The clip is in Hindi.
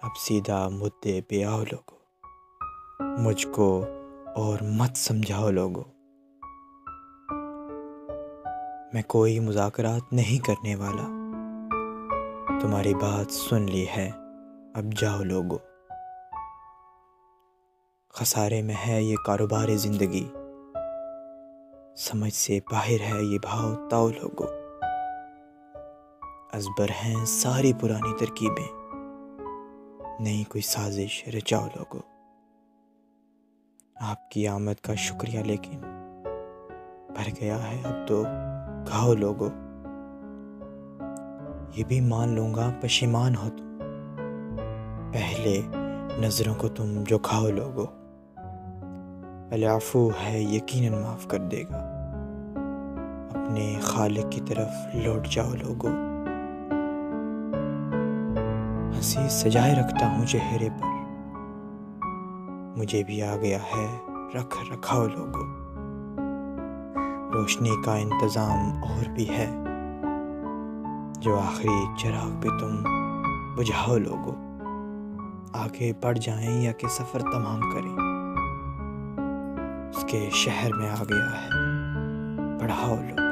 अब सीधा मुद्दे पे आओ लोगो, मुझको और मत समझाओ लोगो। मैं कोई मुज़ाकरात नहीं करने वाला, तुम्हारी बात सुन ली है, अब जाओ लोगो। खसारे में है ये कारोबार ज़िंदगी, समझ से बाहर है ये भाव ताओ लोगो। अज़बर हैं सारी पुरानी तरकीबें, नई कोई साजिश रचाओ लोगो। आपकी आमद का शुक्रिया लेकिन भर गया है अब तो खाओ लोगो। ये भी मान लूँगा पशेमान हो तुम, पहले नज़रों को तुम जो खाओ लोगो। अल-अफ़ू है यकीनन माफ़ कर देगा, अपने खालिक की तरफ लौट जाओ लोगो। हंसी सजाए रखता हूँ चेहरे पर, मुझे भी आ गया है रख रखाओ लोगो। रोशनी का इंतज़ाम और भी है, जो आखिरी चिराग पे तुम बुझाओ लोगो। आगे बढ़ जाएं या कि सफ़र तमाम करें, उसके शहर में आ गया है पढ़ाओ लोगो।